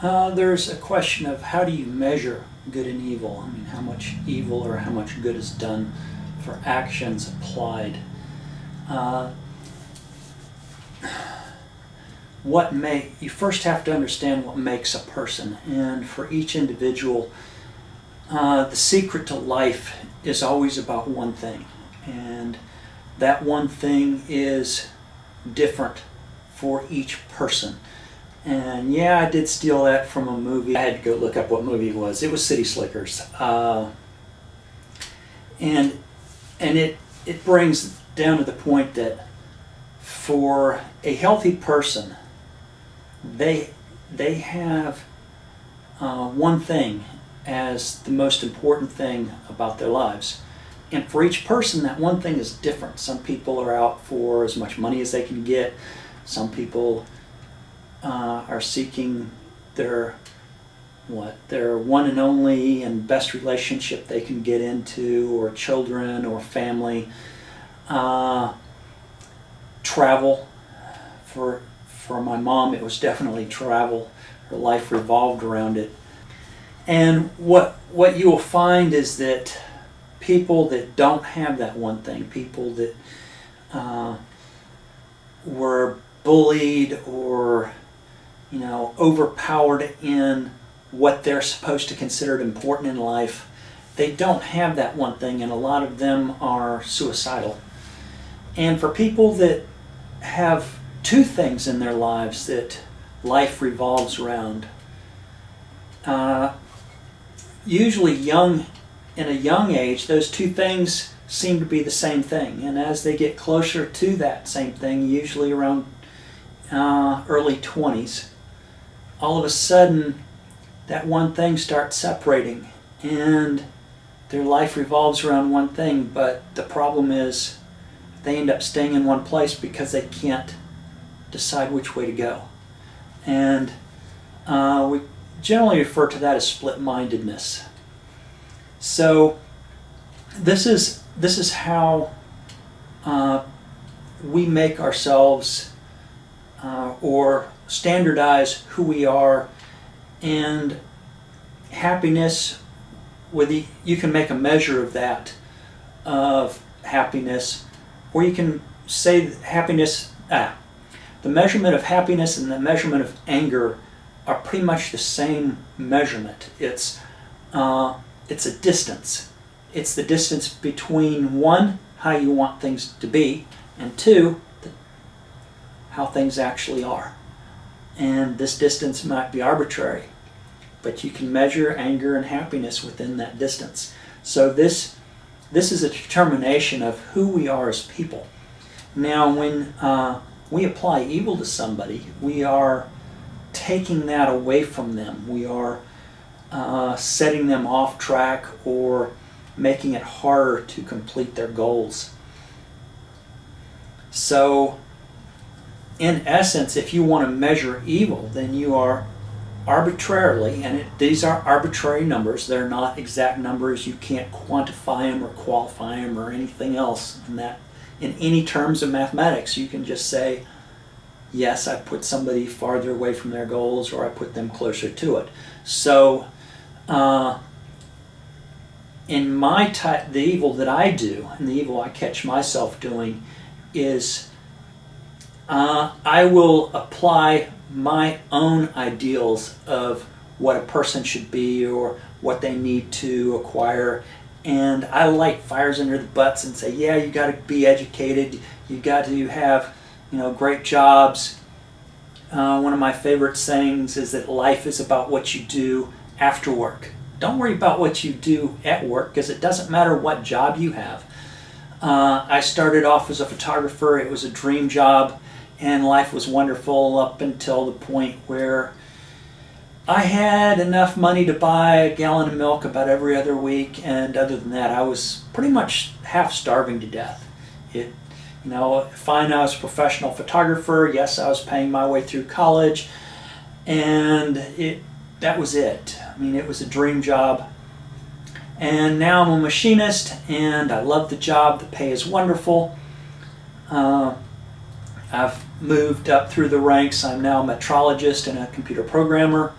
There's a question of how do you measure good and evil? I mean, how much evil or how much good is done for actions applied. You first have to understand what makes a person, and for each individual, the secret to life is always about one thing, and that one thing is different for each person. And yeah, I did steal that from a movie. I had to go look up what movie it was. It was City Slickers. And it brings down to the point that for a healthy person, they have one thing as the most important thing about their lives. And for each person, that one thing is different. Some people are out for as much money as they can get. Some people are seeking their one and only and best relationship they can get into, or children, or family. Travel. For my mom, it was definitely travel. Her life revolved around it. And what you will find is that people that don't have that one thing, people that were bullied or overpowered in what they're supposed to consider important in life, they don't have that one thing, and a lot of them are suicidal. And for people that have two things in their lives that life revolves around, usually in a young age, those two things seem to be the same thing. And as they get closer to that same thing, usually around early 20s, all of a sudden that one thing starts separating and their life revolves around one thing, but the problem is they end up staying in one place because they can't decide which way to go. And we generally refer to that as split-mindedness. So this is how we make ourselves or standardize who we are. And happiness, you can make a measure of that, of happiness, or you can say that happiness, the measurement of happiness and the measurement of anger are pretty much the same measurement. It's a distance. It's the distance between, one, how you want things to be, and two, how things actually are. And this distance might be arbitrary, but you can measure anger and happiness within that distance. So this is a determination of who we are as people. Now, when we apply evil to somebody, we are taking that away from them. We are setting them off track or making it harder to complete their goals. So, in essence, if you want to measure evil, then you are arbitrarily, and these are arbitrary numbers, they're not exact numbers, you can't quantify them or qualify them or anything else in any terms of mathematics. You can just say, yes, I put somebody farther away from their goals, or I put them closer to it. So in the evil that I do, and the evil I catch myself doing, is I will apply my own ideals of what a person should be or what they need to acquire, and I light fires under the butts and say, yeah, you got to be educated, you got to have great jobs. One of my favorite sayings is that life is about what you do after work. Don't worry about what you do at work, because it doesn't matter what job you have. I started off as a photographer. It was a dream job, and life was wonderful up until the point where I had enough money to buy a gallon of milk about every other week, and other than that, I was pretty much half starving to death. Fine, I was a professional photographer. Yes, I was paying my way through college, and that was it. I mean, it was a dream job. And now I'm a machinist, and I love the job. The pay is wonderful. I've moved up through the ranks. I'm now a metrologist and a computer programmer.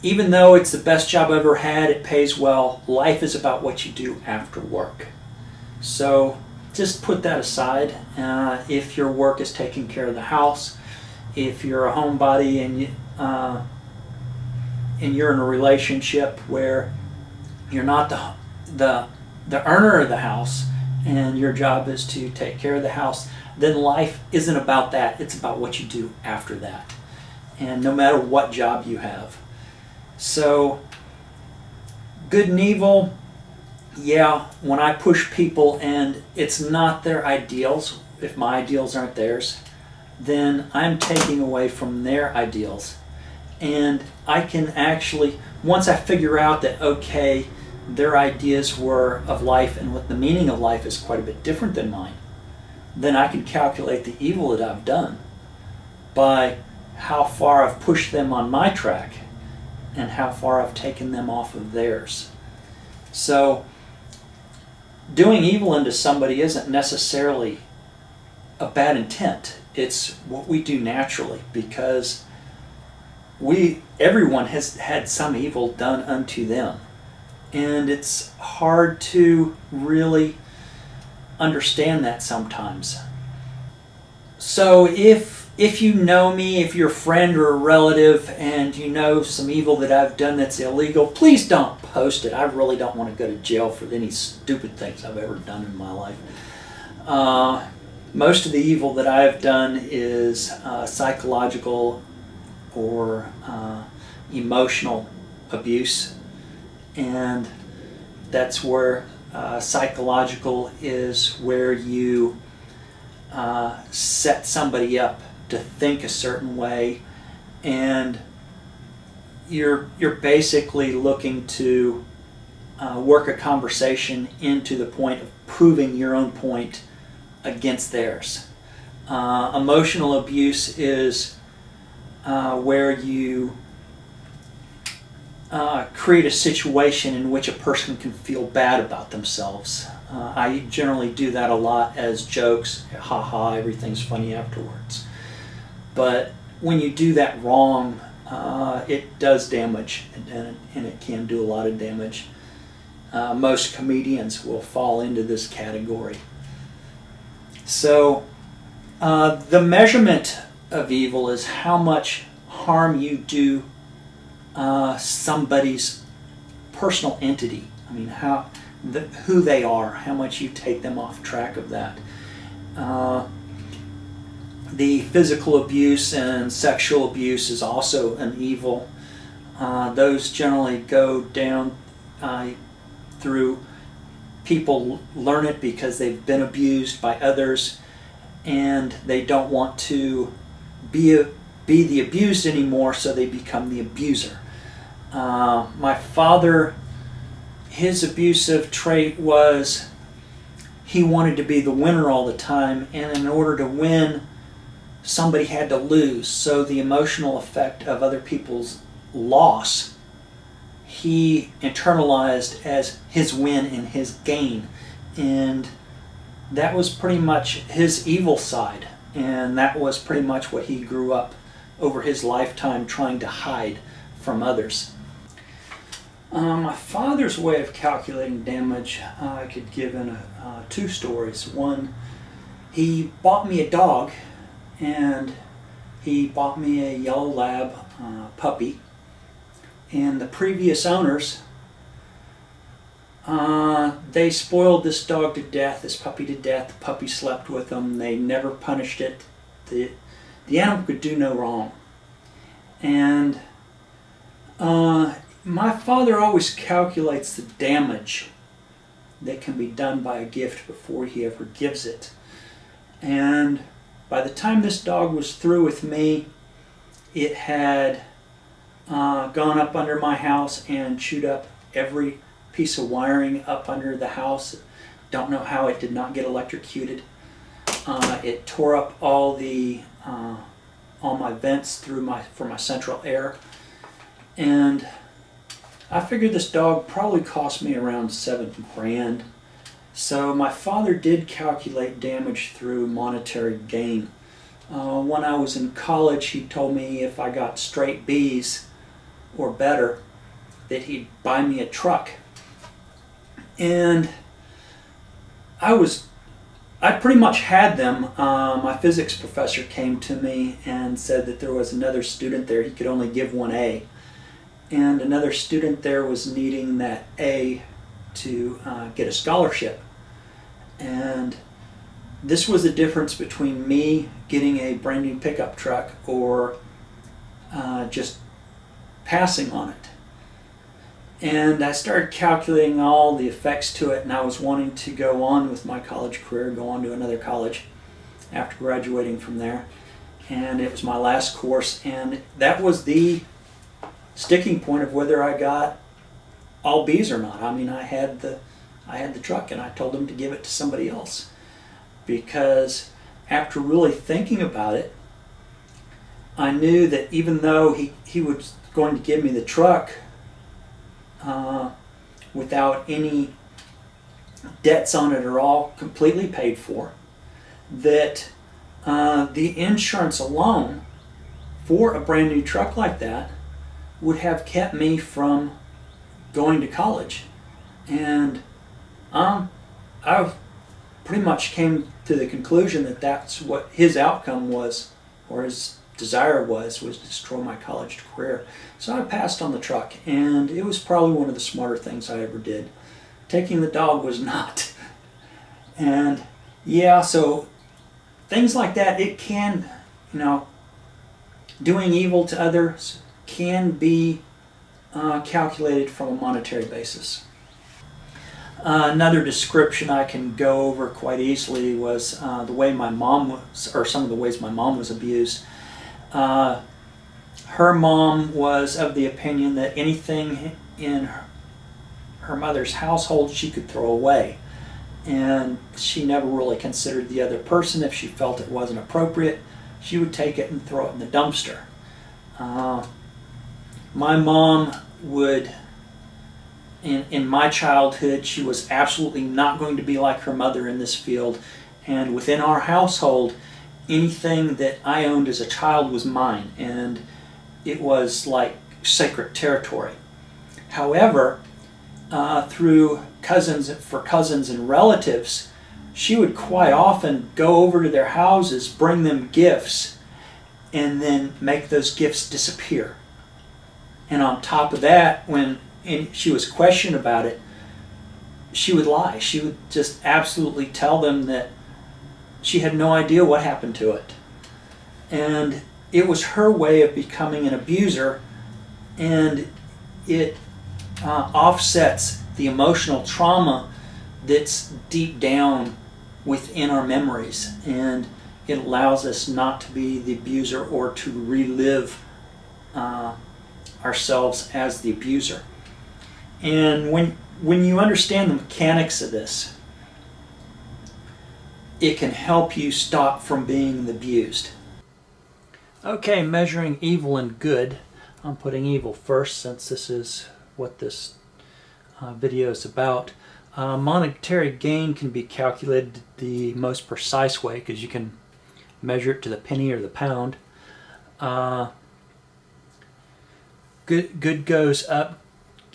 even though it's the best job I've ever had, it pays well, life is about what you do after work. So just put that aside. If your work is taking care of the house, if you're a homebody and you're in a relationship where you're not the earner of the house and your job is to take care of the house, then life isn't about that. It's about what you do after that. And no matter what job you have. So, good and evil, yeah, when I push people and it's not their ideals, if my ideals aren't theirs, then I'm taking away from their ideals. And I can actually, once I figure out that, okay, their ideas were of life and what the meaning of life is quite a bit different than mine, then I can calculate the evil that I've done by how far I've pushed them on my track and how far I've taken them off of theirs. So, doing evil into somebody isn't necessarily a bad intent. It's what we do naturally, because everyone has had some evil done unto them. And it's hard to really understand that sometimes. So if you know me, if you're a friend or a relative and you know some evil that I've done that's illegal, please don't post it. I really don't want to go to jail for any stupid things I've ever done in my life. Most of the evil that I've done is psychological or emotional abuse, and that's where psychological is where you set somebody up to think a certain way, and you're basically looking to work a conversation into the point of proving your own point against theirs. Emotional abuse is where you create a situation in which a person can feel bad about themselves. I generally do that a lot as jokes, haha, everything's funny afterwards. But when you do that wrong, it does damage, and it can do a lot of damage. Most comedians will fall into this category. So the measurement of evil is how much harm you do somebody's personal entity. I mean, who they are, how much you take them off track of that. The physical abuse and sexual abuse is also an evil. Those generally go down through people learn it because they've been abused by others and they don't want to be the abused anymore, so they become the abuser. My father, his abusive trait was he wanted to be the winner all the time, and in order to win, somebody had to lose. So the emotional effect of other people's loss, he internalized as his win and his gain. And that was pretty much his evil side. And that was pretty much what he grew up over his lifetime trying to hide from others. My father's way of calculating damage, I could give in two stories. One, he bought me a dog, and he bought me a yellow lab puppy. And the previous owners, they spoiled this dog to death, this puppy to death. The puppy slept with them. They never punished it. The animal could do no wrong. And my father always calculates the damage that can be done by a gift before he ever gives it. And by the time this dog was through with me, it had gone up under my house and chewed up every piece of wiring up under the house. Don't know how it did not get electrocuted. It tore up all my vents for my central air. And I figured this dog probably cost me around $7,000. So my father did calculate damage through monetary gain. When I was in college, he told me if I got straight B's, or better, that he'd buy me a truck. And I pretty much had them. My physics professor came to me and said that there was another student there, he could only give one A. And another student there was needing that A to get a scholarship. And this was the difference between me getting a brand new pickup truck or just passing on it. And I started calculating all the effects to it, and I was wanting to go on with my college career, go on to another college after graduating from there. And it was my last course, and that was the sticking point of whether I got all B's or not. I mean, I had the truck, and I told him to give it to somebody else, because after really thinking about it, I knew that even though he was going to give me the truck without any debts on it, are all completely paid for, that the insurance alone for a brand new truck like that would have kept me from going to college. And I pretty much came to the conclusion that that's what his outcome was, or his desire was to destroy my college career. So I passed on the truck, and it was probably one of the smarter things I ever did. Taking the dog was not. And yeah, so things like that, it can, doing evil to others can be calculated from a monetary basis. Another description I can go over quite easily was the way my mom was, or some of the ways my mom was abused. Her mom was of the opinion that anything in her mother's household she could throw away, and she never really considered the other person. If she felt it wasn't appropriate, she would take it and throw it in the dumpster. My mom would, in my childhood, she was absolutely not going to be like her mother in this field, and within our household, anything that I owned as a child was mine, and it was like sacred territory. However, through cousins and relatives, she would quite often go over to their houses, bring them gifts, and then make those gifts disappear. And on top of that, when she was questioned about it, she would lie. She would just absolutely tell them that she had no idea what happened to it. And it was her way of becoming an abuser, and it offsets the emotional trauma that's deep down within our memories, and it allows us not to be the abuser or to relive ourselves as the abuser. And when you understand the mechanics of this, it can help you stop from being abused. Okay, measuring evil and good. I'm putting evil first since this is what this video is about. Monetary gain can be calculated the most precise way because you can measure it to the penny or the pound. Good goes up,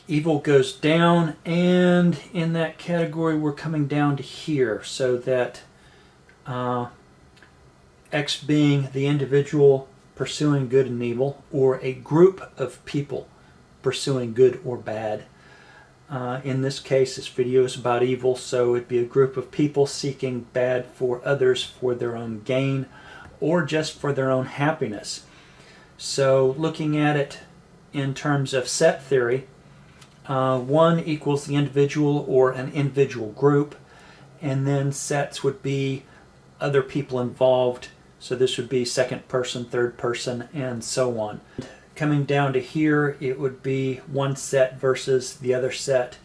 evil goes down, and in that category we're coming down to here, so that X being the individual pursuing good and evil, or a group of people pursuing good or bad. In this case, this video is about evil, so it'd be a group of people seeking bad for others for their own gain or just for their own happiness. So looking at it in terms of set theory, one equals the individual or an individual group, and then sets would be other people involved. So this would be second person, third person, and so on. Coming down to here, it would be one set versus the other set.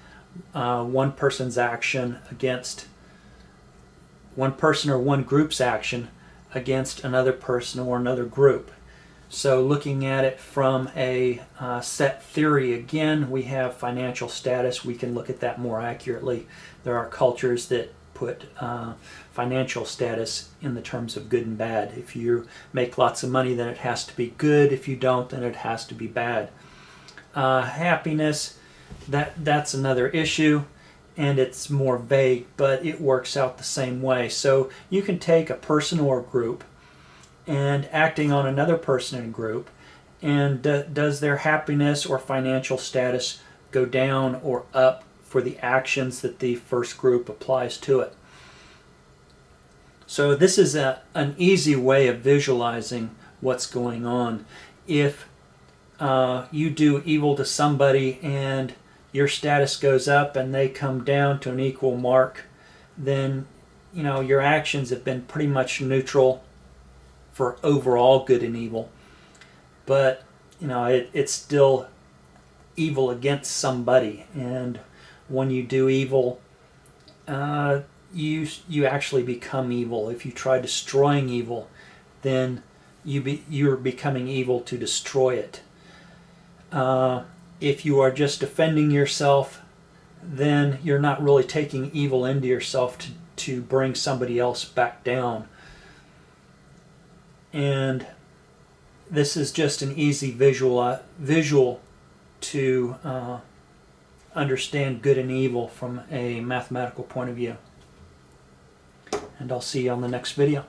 One person's action against one person or one group's action against another person or another group. So looking at it from a set theory, again, we have financial status. We can look at that more accurately. There are cultures that put financial status in the terms of good and bad. If you make lots of money, then it has to be good. If you don't, then it has to be bad. Happiness, that's another issue, and it's more vague, but it works out the same way. So you can take a person or a group and acting on another person in a group, and does their happiness or financial status go down or up for the actions that the first group applies to it. So this is an easy way of visualizing what's going on. If you do evil to somebody and your status goes up and they come down to an equal mark, then your actions have been pretty much neutral for overall good and evil. But it's still evil against somebody, and when you do evil, you actually become evil. If you try destroying evil, then you're becoming evil to destroy it. If you are just defending yourself, then you're not really taking evil into yourself to bring somebody else back down. And this is just an easy visual to understand good and evil from a mathematical point of view. And I'll see you on the next video.